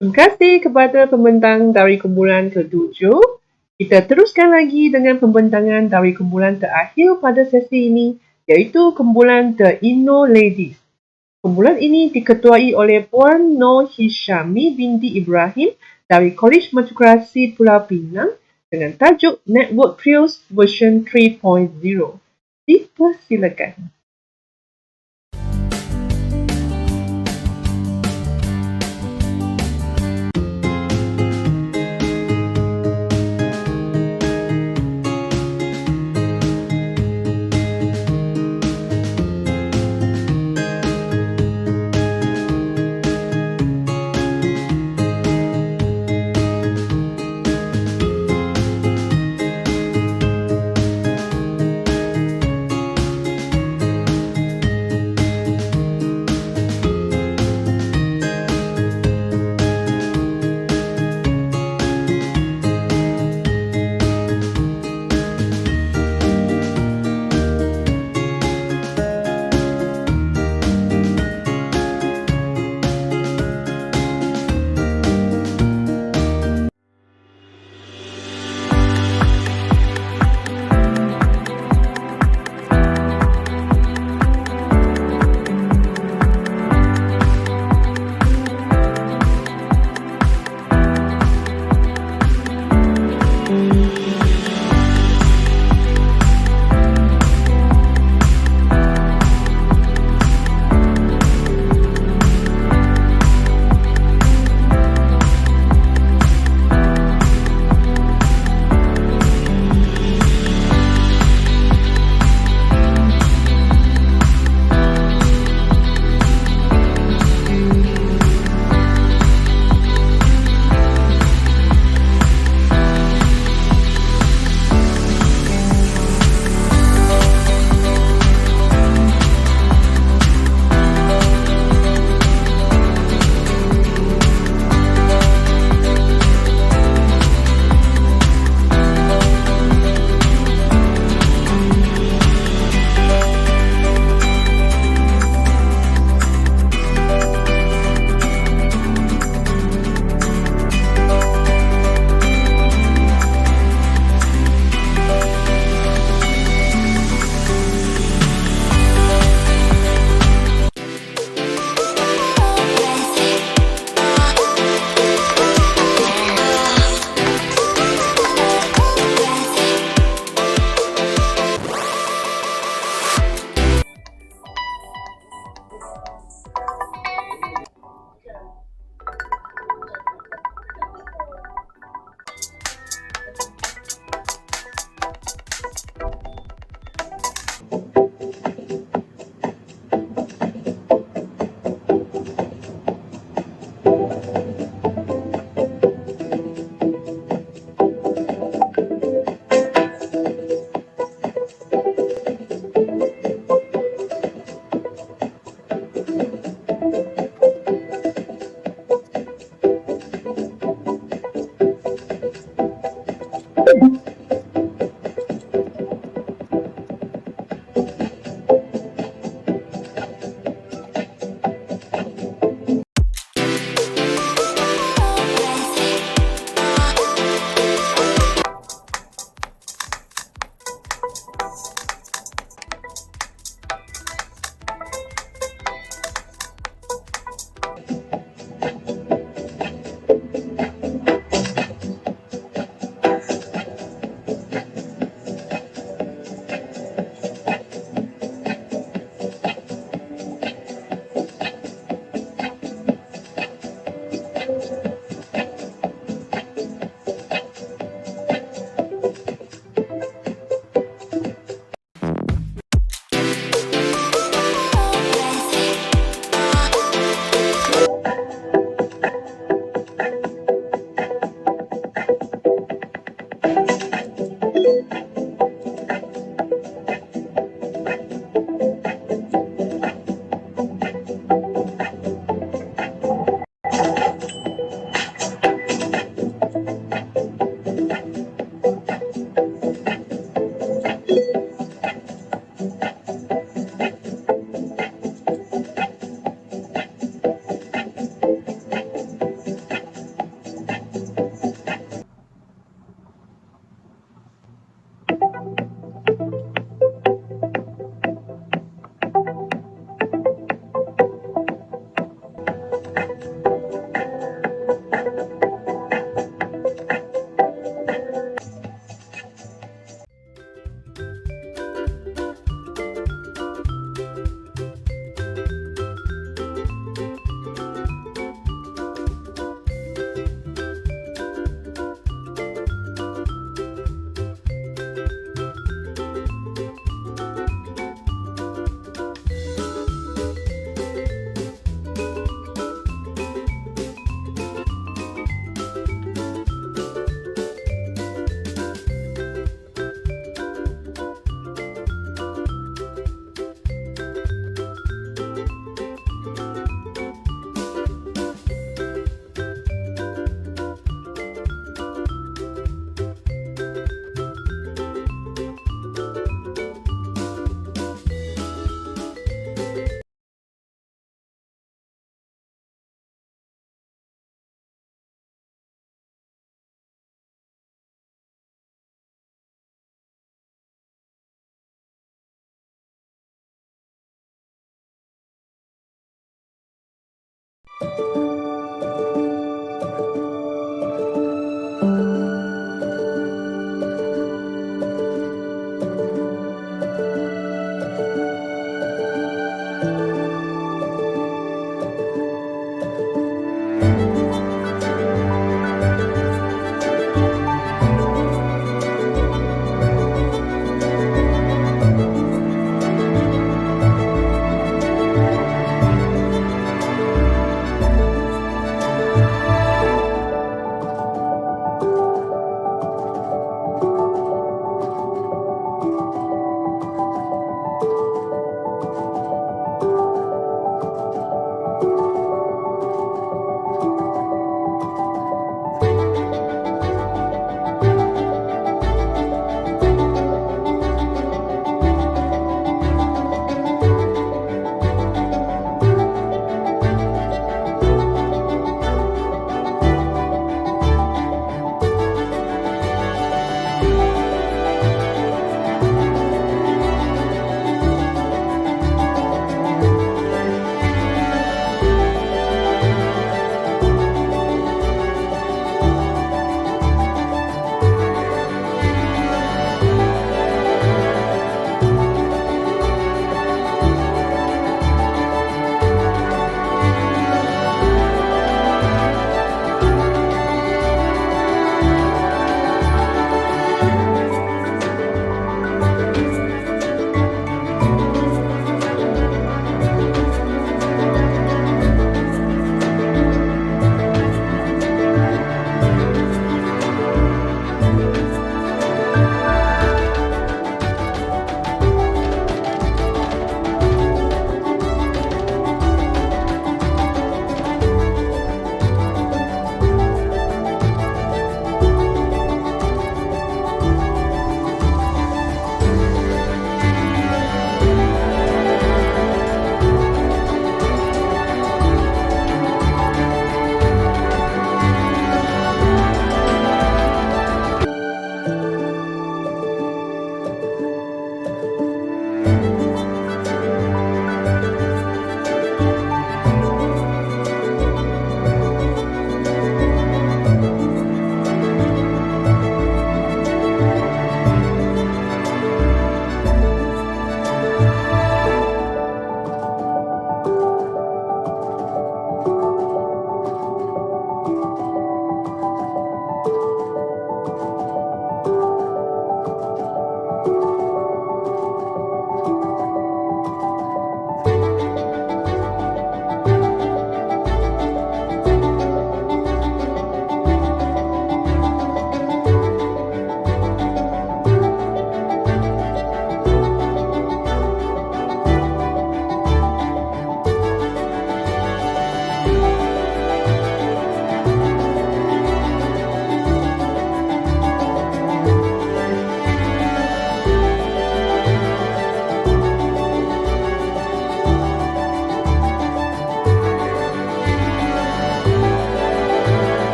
Terima kasih kepada pembentang dari kumpulan ke-7. Kita teruskan lagi dengan pembentangan dari kumpulan terakhir pada sesi ini, iaitu kumpulan The Inno Ladies. Kumpulan ini diketuai oleh Puan Nur Hishami binti Ibrahim dari Kolej Metrokrasi Pulau Pinang dengan tajuk Network Trios version 3.0. Dipersilakan.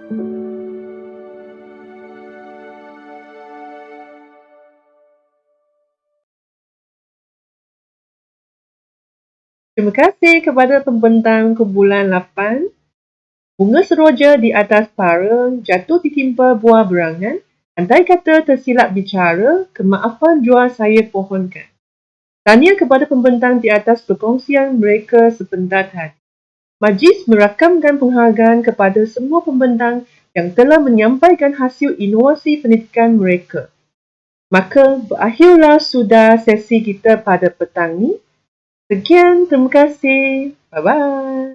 Terima kasih kepada pembentang kumpulan 8. Bunga seroja di atas parang jatuh ditimpa buah berangan. Andai kata tersilap bicara, kemaafan jua saya pohonkan. Tahniah kepada pembentang di atas perkongsian mereka sependat hati. Majlis merakamkan penghargaan kepada semua pembentang yang telah menyampaikan hasil inovasi pendidikan mereka. Maka berakhirlah sudah sesi kita pada petang ini. Sekian, terima kasih. Bye-bye.